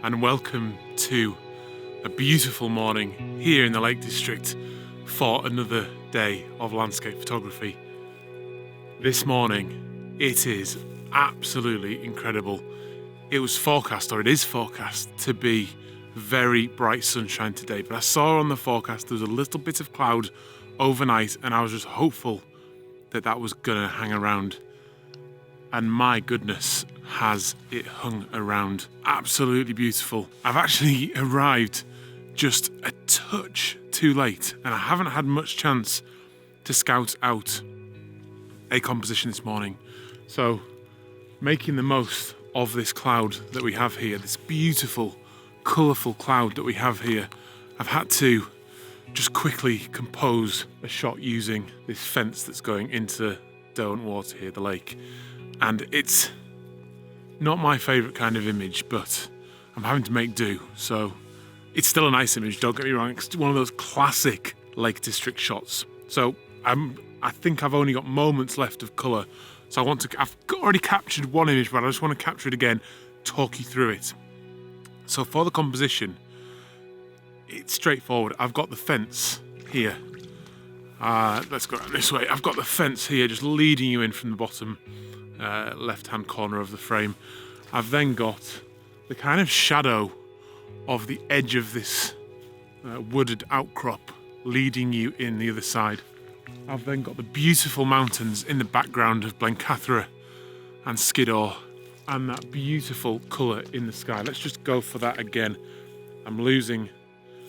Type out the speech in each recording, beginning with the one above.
and welcome to a beautiful morning here in the Lake District for another day of landscape photography. This morning it is absolutely incredible. It was forecast, or it is forecast, to be very bright sunshine today, but I saw on the forecast there was a little bit of cloud overnight and I was just hopeful that that was gonna hang around. And my goodness, has it hung around. Absolutely beautiful. I've actually arrived just a touch too late and I haven't had much chance to scout out a composition this morning. So making the most of this cloud that we have here, this beautiful, colourful cloud that we have here, I've had to just quickly compose a shot using this fence that's going into Derwent Water here, the lake. And it's not my favourite kind of image, but I'm having to make do. So it's still a nice image, don't get me wrong. It's one of those classic Lake District shots. So I think I've only got moments left of colour. So I've already captured one image, but I just want to capture it again, talk you through it. So for the composition, it's straightforward. I've got the fence here. Let's go around this way. I've got the fence here just leading you in from the bottom left-hand corner of the frame. I've then got the kind of shadow of the edge of this wooded outcrop leading you in the other side. I've then got the beautiful mountains in the background of Blencathra and Skiddaw and that beautiful colour in the sky. Let's just go for that again. I'm losing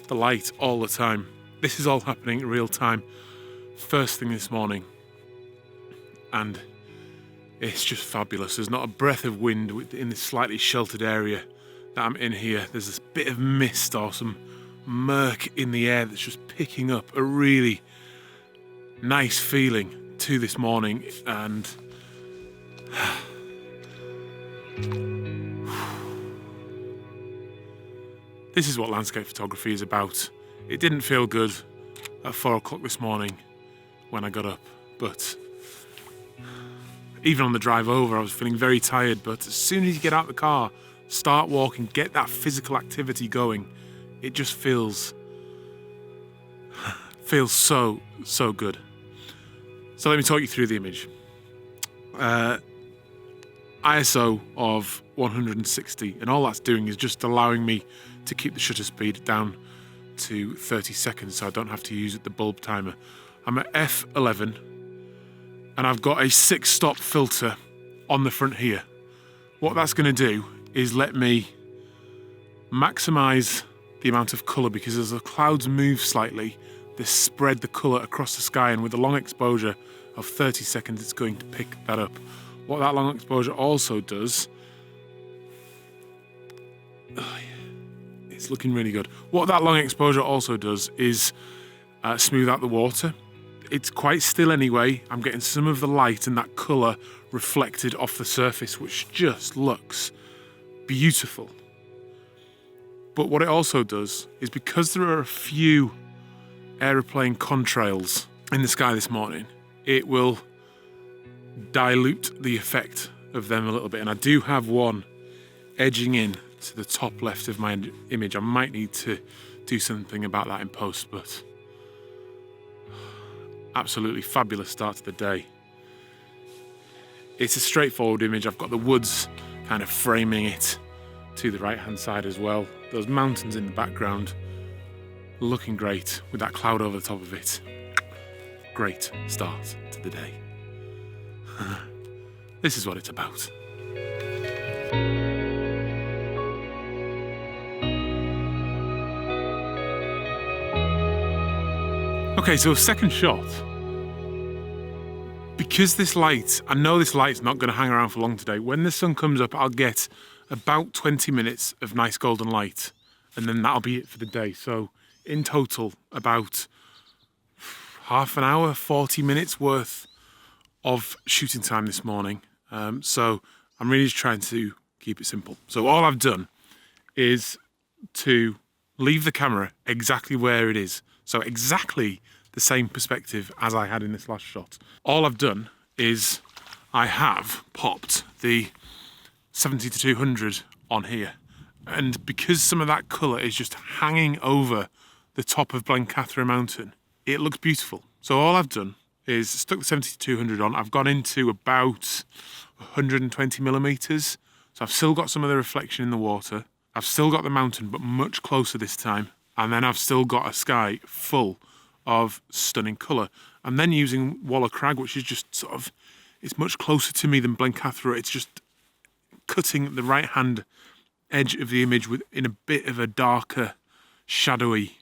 the light all the time. This is all happening in real time, first thing this morning, and it's just fabulous. There's not a breath of wind in this slightly sheltered area that I'm in here. There's this bit of mist or some murk in the air that's just picking up a really nice feeling to this morning. And this is what landscape photography is about. It didn't feel good at 4 o'clock this morning when I got up, but even on the drive over, I was feeling very tired. But as soon as you get out of the car, start walking, get that physical activity going, it just feels so good. So let me talk you through the image. ISO of 160, and all that's doing is just allowing me to keep the shutter speed down to 30 seconds so I don't have to use the bulb timer. I'm at f11 and I've got a 6-stop filter on the front here. What that's going to do is let me maximize the amount of color, because as the clouds move slightly, they spread the color across the sky, and with a long exposure of 30 seconds it's going to pick that up. What that long exposure also does, it's looking really good. What that long exposure also does is smooth out the water. It's quite still anyway. I'm getting some of the light and that colour reflected off the surface, which just looks beautiful. But what it also does is, because there are a few aeroplane contrails in the sky this morning, it will dilute the effect of them a little bit. And I do have one edging in to the top left of my image. I might need to do something about that in post, but absolutely fabulous start to the day. It's a straightforward image. I've got the woods kind of framing it to the right hand side as well. Those mountains in the background looking great with that cloud over the top of it. Great start to the day. This is what it's about. Okay, so second shot. Because this light, I know this light's not going to hang around for long today. When the sun comes up, I'll get about 20 minutes of nice golden light, and then that'll be it for the day. So in total, about half an hour, 40 minutes worth of shooting time this morning. So I'm really just trying to keep it simple. So all I've done is to leave the camera exactly where it is. So exactly the same perspective as I had in this last shot. All I've done is I have popped the 70-200 on here, And because some of that colour is just hanging over the top of Blencathra Mountain, it looks beautiful. So all I've done is stuck the 70-200 on. I've gone into about 120 millimetres. So I've still got some of the reflection in the water. I've still got the mountain, but much closer this time. And then I've still got a sky full of stunning colour. I'm then using Waller Crag, which is just sort of, it's much closer to me than Blencathra. It's just cutting the right-hand edge of the image in a bit of a darker, shadowy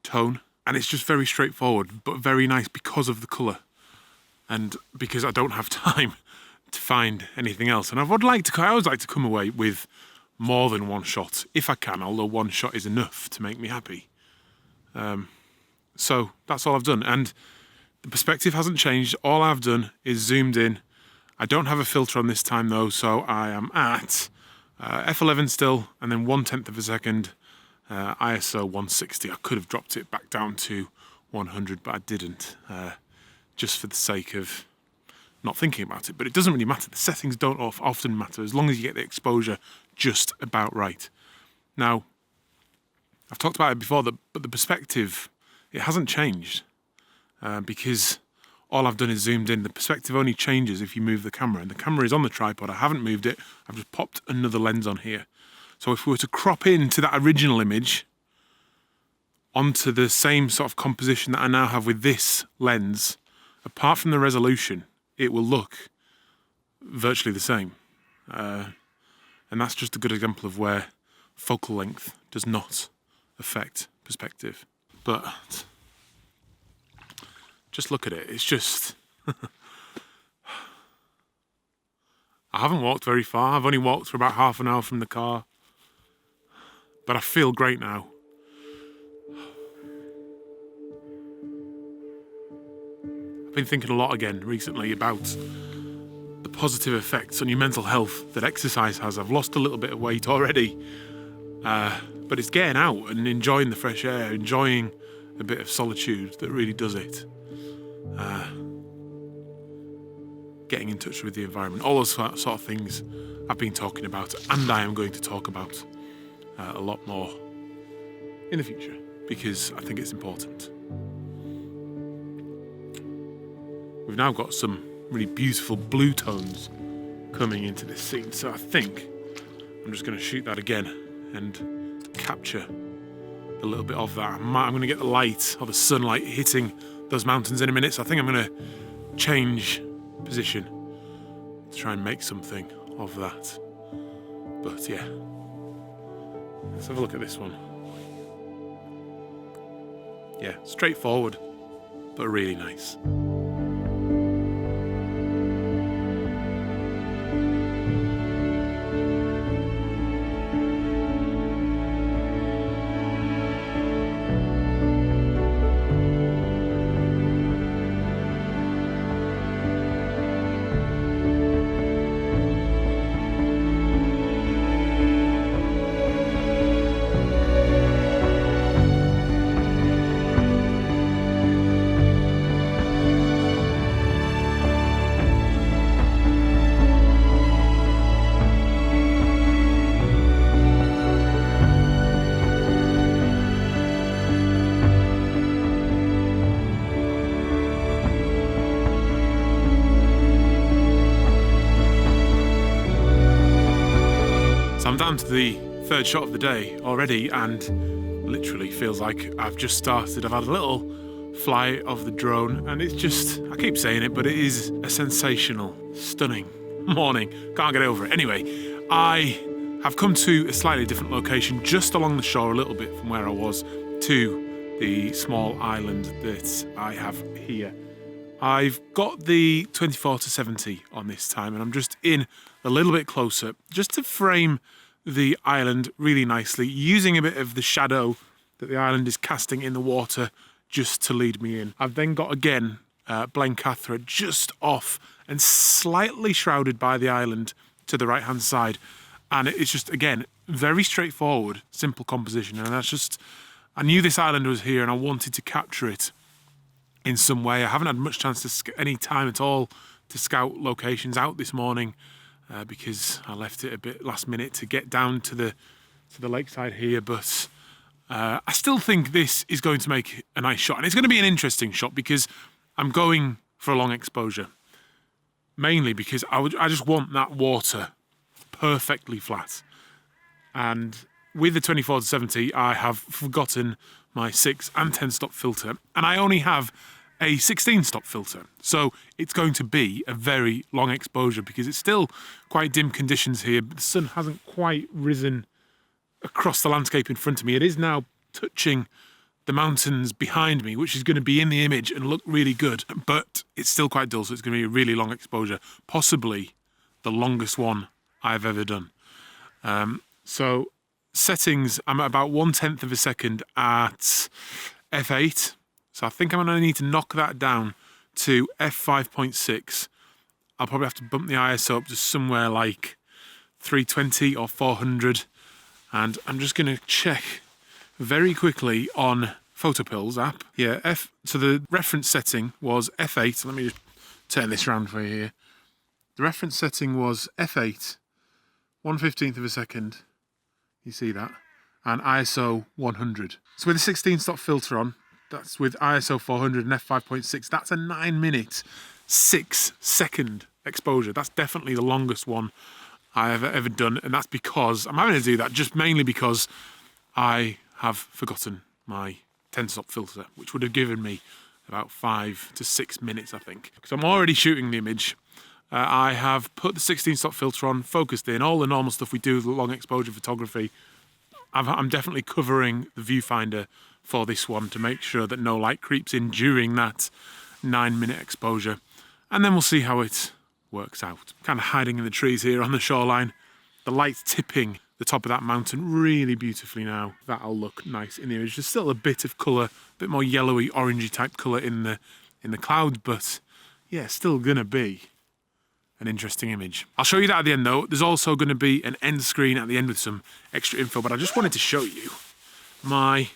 tone. And it's just very straightforward, but very nice because of the colour. And because I don't have time to find anything else. And I always like to come away with more than one shot, if I can, although one shot is enough to make me happy. So that's all I've done. And the perspective hasn't changed. All I've done is zoomed in. I don't have a filter on this time though, so I am at f11 still, and then 1/10 of a second, ISO 160. I could have dropped it back down to 100, but I didn't, just for the sake of not thinking about it. But it doesn't really matter. The settings don't often matter, as long as you get the exposure just about right. Now, I've talked about it before, but the perspective, it hasn't changed, because all I've done is zoomed in. The perspective only changes if you move the camera, and the camera is on the tripod. I haven't moved it. I've just popped another lens on here. So if we were to crop into that original image onto the same sort of composition that I now have with this lens, apart from the resolution, it will look virtually the same. And that's just a good example of where focal length does not affect perspective. But just look at it. It's just... I haven't walked very far. I've only walked for about half an hour from the car. But I feel great now. I've been thinking a lot again recently about the positive effects on your mental health that exercise has. I've lost a little bit of weight already, but it's getting out and enjoying the fresh air, enjoying a bit of solitude that really does it. Getting in touch with the environment, all those sort of things I've been talking about, and I am going to talk about a lot more in the future, because I think it's important. We've now got some really beautiful blue tones coming into this scene, so I think I'm just going to shoot that again and capture a little bit of that. I'm going to get the light or the sunlight hitting those mountains in a minute, so I think I'm going to change position to try and make something of that. But yeah, let's have a look at this one. Yeah, straightforward, but really nice. So I'm down to the third shot of the day already, and literally feels like I've just started. I've had a little fly of the drone, and it's just, I keep saying it, but it is a sensational, stunning morning. Can't get over it. Anyway, I have come to a slightly different location, just along the shore a little bit from where I was, to the small island that I have here. I've got the 24-70 on this time, and I'm just in a little bit closer, just to frame the island really nicely, using a bit of the shadow that the island is casting in the water just to lead me in. I've then got, again, Blencathra just off and slightly shrouded by the island to the right-hand side. And it's just, again, very straightforward, simple composition. And that's just, I knew this island was here and I wanted to capture it in some way. I haven't had much chance to, any time at all, to scout locations out this morning, because I left it a bit last minute to get down to the to the lakeside here, but I still think this is going to make a nice shot. And it's going to be an interesting shot because I'm going for a long exposure. Mainly because I just want that water perfectly flat. And with the 24-70, I have forgotten my 6 and 10 stop filter, and I only have a 16 stop filter. So it's going to be a very long exposure because it's still quite dim conditions here, but the sun hasn't quite risen across the landscape in front of me. It is now touching the mountains behind me, which is going to be in the image and look really good, but it's still quite dull, so it's going to be a really long exposure, possibly the longest one I've ever done. So settings, I'm at about 1/10 of a second at f8. So I think I'm going to need to knock that down to f5.6. I'll probably have to bump the ISO up to somewhere like 320 or 400. And I'm just going to check very quickly on Photopills app. Yeah, so the reference setting was f8. Let me just turn this around for you here. The reference setting was f8, 1/15 of a second. You see that? And ISO 100. So with a 16 stop filter on, that's with ISO 400 and f5.6, that's a 9-minute, 6-second exposure. That's definitely the longest one I have ever done. And that's because, I'm having to do that just mainly because I have forgotten my 10 stop filter, which would have given me about 5 to 6 minutes, I think. Because I'm already shooting the image. I have put the 16 stop filter on, focused in, all the normal stuff we do with long exposure photography. I'm definitely covering the viewfinder for this one to make sure that no light creeps in during that 9-minute exposure. And then we'll see how it works out. Kind of hiding in the trees here on the shoreline. The light's tipping the top of that mountain really beautifully now. That'll look nice in the image. There's still a bit of colour, a bit more yellowy, orangey type colour in the cloud, but yeah, still gonna be an interesting image. I'll show you that at the end though. There's also going to be an end screen at the end with some extra info, but I just wanted to show you my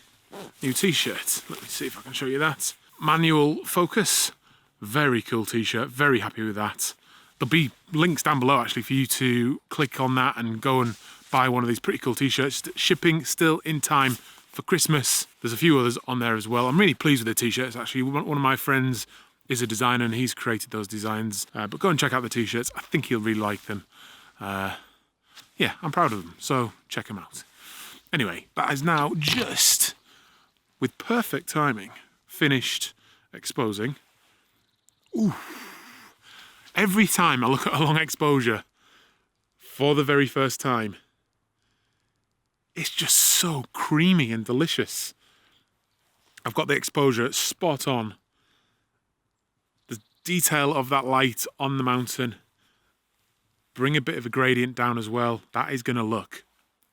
new t-shirt. Let me see if I can show you that. Manual focus. Very cool t-shirt. Very happy with that. There'll be links down below actually for you to click on that and go and buy one of these pretty cool t-shirts. Shipping still in time for Christmas. There's a few others on there as well. I'm really pleased with the t-shirts actually. One of my friends is a designer and he's created those designs. But go and check out the t-shirts. I think you'll really like them. Yeah, I'm proud of them. So check them out. Anyway, that is now just, with perfect timing, finished exposing. Ooh. Every time I look at a long exposure for the very first time, it's just so creamy and delicious. I've got the exposure spot on. Detail of that light on the mountain, bring a bit of a gradient down as well. That is going to look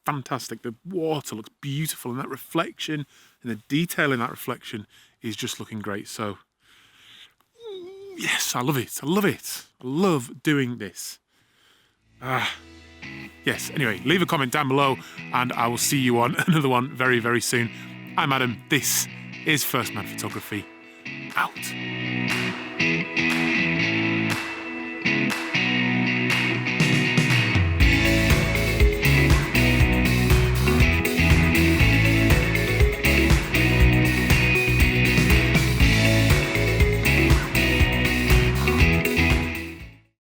fantastic. The water looks beautiful and that reflection and the detail in that reflection is just looking great. So yes, I love it. I love it. I love doing this. Yes, anyway, leave a comment down below and I will see you on another one very, very soon. I'm Adam. This is First Man Photography. Out.